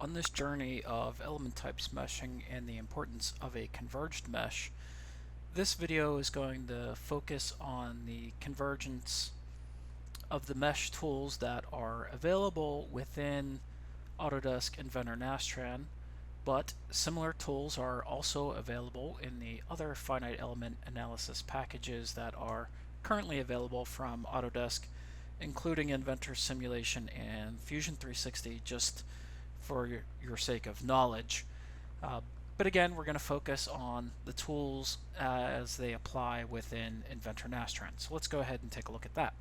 On this journey of element types meshing and the importance of a converged mesh, this video is going to focus on the convergence of the mesh tools that are available within Autodesk Inventor Nastran, but similar tools are also available in the other finite element analysis packages that are currently available from Autodesk, including Inventor Simulation and Fusion 360, just for your sake of knowledge. But again, we're going to focus on the tools as they apply within Inventor Nastran. So let's go ahead and take a look at that.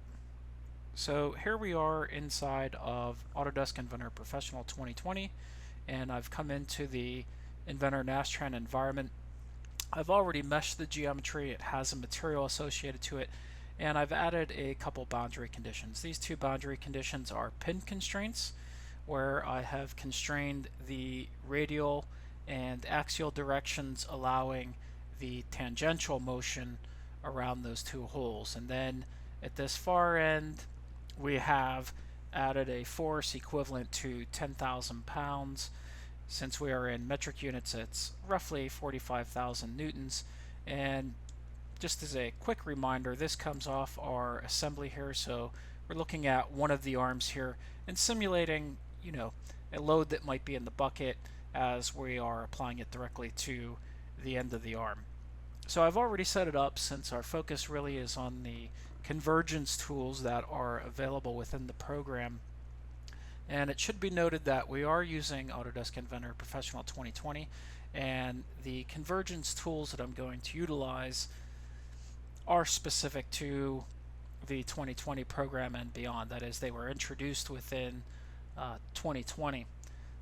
So here we are inside of Autodesk Inventor Professional 2020, and I've come into the Inventor Nastran environment. I've already meshed the geometry. It has a material associated to it, and I've added a couple boundary conditions. These two boundary conditions are pin constraints, where I have constrained the radial and axial directions, allowing the tangential motion around those two holes. And then at this far end, we have added a force equivalent to 10,000 pounds. Since we are in metric units, it's roughly 45,000 newtons. And just as a quick reminder, this comes off our assembly here, so we're looking at one of the arms here and simulating a load that might be in the bucket as we are applying it directly to the end of the arm. So I've already set it up, since our focus really is on the convergence tools that are available within the program. And it should be noted that we are using Autodesk Inventor Professional 2020, and the convergence tools that I'm going to utilize are specific to the 2020 program and beyond. That is, they were introduced within 2020.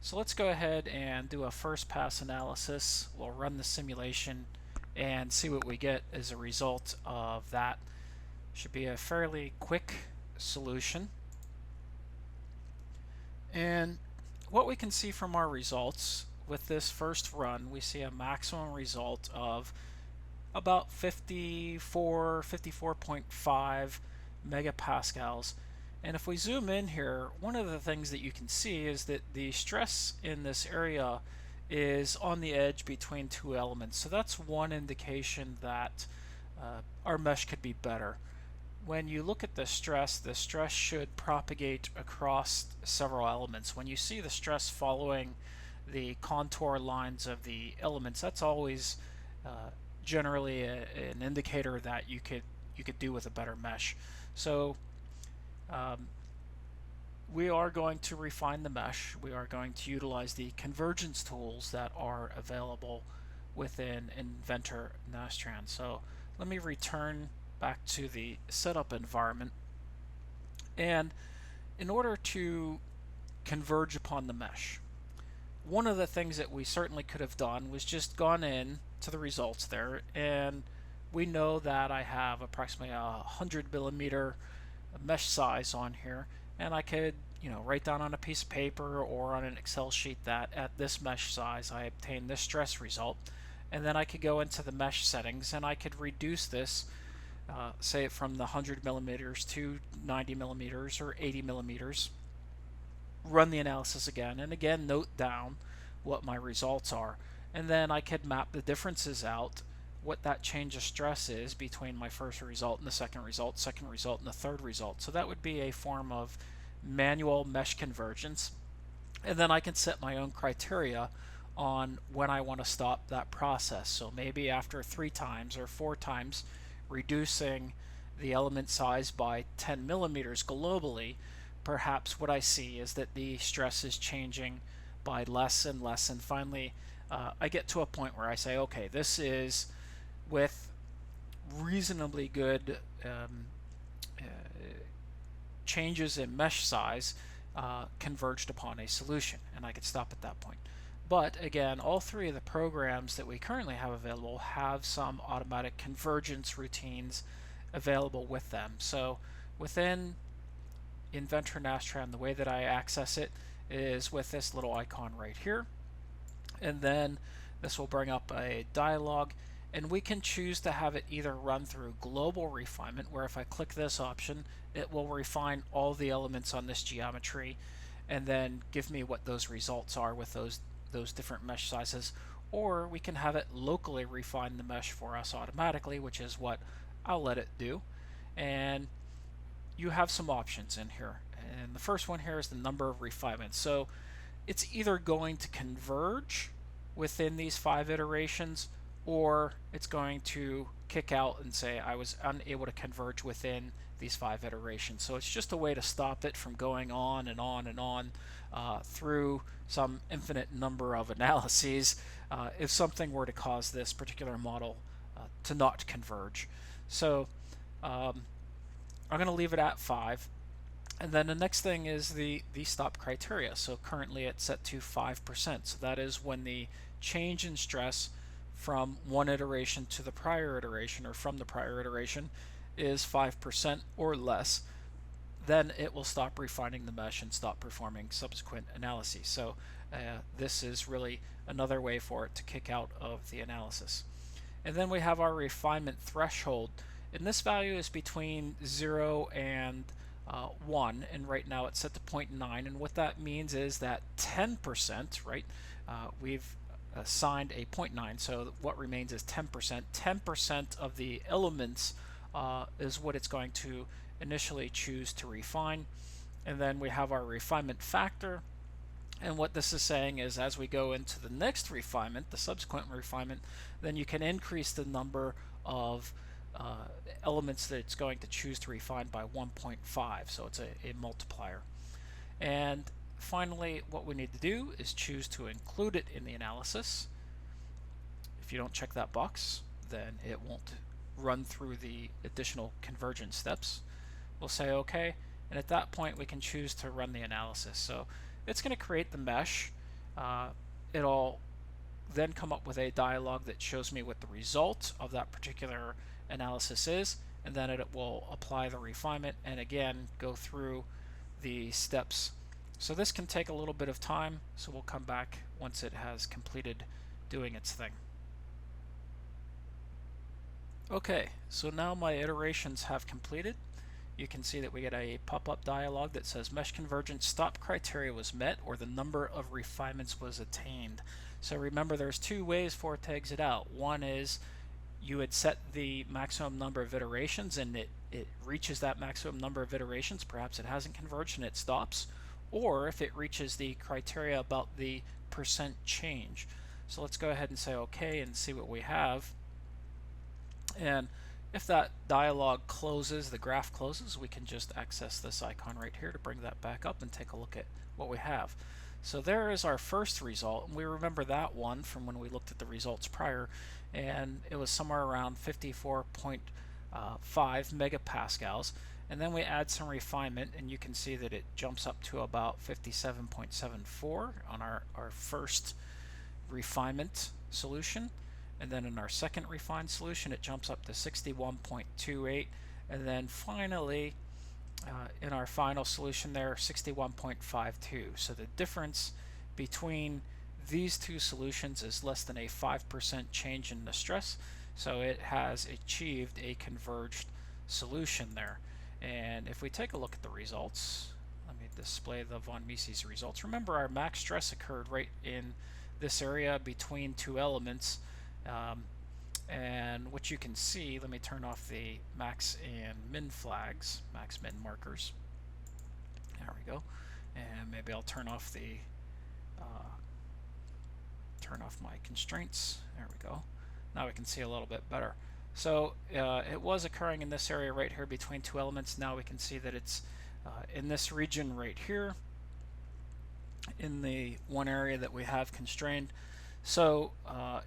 So let's go ahead and do a first pass analysis. We'll run the simulation and see what we get as a result of that. Should be a fairly quick solution. And what we can see from our results with this first run, we see a maximum result of about 54.5 megapascals. And if we zoom in here, one of the things that you can see is that the stress in this area is on the edge between two elements. So that's one indication that our mesh could be better. When you look at the stress should propagate across several elements. When you see the stress following the contour lines of the elements, that's always generally an indicator that you could do with a better mesh. So we are going to refine the mesh. We are going to utilize the convergence tools that are available within Inventor Nastran. So let me return back to the setup environment. And in order to converge upon the mesh, one of the things that we certainly could have done was just gone in to the results there, and we know that I have approximately 100 millimeter mesh size on here, and I could write down on a piece of paper or on an Excel sheet that at this mesh size I obtain this stress result, and then I could go into the mesh settings and I could reduce this, say from the 100 millimeters to 90 millimeters or 80 millimeters, run the analysis again, and again note down what my results are, and then I could map the differences out, what that change of stress is between my first result and the second result and the third result. So that would be a form of manual mesh convergence. And then I can set my own criteria on when I want to stop that process. So maybe after 3 times or 4 times reducing the element size by 10 millimeters globally, perhaps what I see is that the stress is changing by less and less, and finally I get to a point where I say, okay, this is, with reasonably good changes in mesh size, converged upon a solution, and I could stop at that point. But again, all 3 of the programs that we currently have available have some automatic convergence routines available with them. So within Inventor Nastran, the way that I access it is with this little icon right here, and then this will bring up a dialog, and we can choose to have it either run through global refinement, where if I click this option, it will refine all the elements on this geometry and then give me what those results are with those different mesh sizes. Or we can have it locally refine the mesh for us automatically, which is what I'll let it do. And you have some options in here. And the first one here is the number of refinements. So it's either going to converge within these 5 iterations, or it's going to kick out and say I was unable to converge within these 5 iterations. So it's just a way to stop it from going on and on and on through some infinite number of analyses if something were to cause this particular model to not converge. So I'm going to leave it at 5. And then the next thing is the stop criteria. So currently it's set to 5%. So that is when the change in stress from one iteration to the prior iteration, or from the prior iteration, is 5% or less. Then it will stop refining the mesh and stop performing subsequent analyses. So this is really another way for it to kick out of the analysis. And then we have our refinement threshold. And this value is between 0 and 1, and right now it's set to 0.9, and what that means is that 10%, right, we've assigned a 0.9, so what remains is 10%. 10% of the elements is what it's going to initially choose to refine. And then we have our refinement factor, and what this is saying is as we go into the next refinement, the subsequent refinement, then you can increase the number of elements that it's going to choose to refine by 1.5, so it's a multiplier. And finally, what we need to do is choose to include it in the analysis. If you don't check that box, then it won't run through the additional convergence steps. We'll say OK, and at that point we can choose to run the analysis. So it's going to create the mesh. It'll then come up with a dialog that shows me what the result of that particular analysis is, and then it will apply the refinement and again go through the steps. So this can take a little bit of time, so we'll come back once it has completed doing its thing. Okay, so now my iterations have completed. You can see that we get a pop-up dialog that says Mesh Convergence stop criteria was met, or the number of refinements was attained. So remember, there's 2 ways for it to exit out. One is you had set the maximum number of iterations and it reaches that maximum number of iterations, perhaps it hasn't converged and it stops, or if it reaches the criteria about the percent change. So let's go ahead and say OK and see what we have. And if that dialog closes, the graph closes, we can just access this icon right here to bring that back up and take a look at what we have. So there is our first result, and we remember that one from when we looked at the results prior, and it was somewhere around 54.5 megapascals. And then we add some refinement, and you can see that it jumps up to about 57.74 on our first refinement solution. And then in our second refined solution, it jumps up to 61.28. And then finally, in our final solution there, 61.52. So the difference between these 2 solutions is less than a 5% change in the stress. So it has achieved a converged solution there. And if we take a look at the results, let me display the von Mises results. Remember, our max stress occurred right in this area between 2 elements. And what you can see, let me turn off the max and min flags, max min markers. There we go. And maybe I'll turn off the turn off my constraints. There we go. Now we can see a little bit better. So it was occurring in this area right here between 2 elements. Now we can see that it's in this region right here, in the one area that we have constrained. So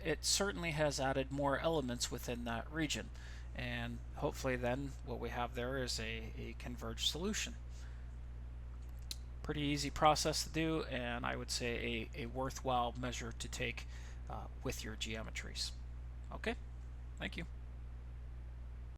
it certainly has added more elements within that region, and hopefully then what we have there is a converged solution. Pretty easy process to do, and I would say a worthwhile measure to take with your geometries. Okay, thank you.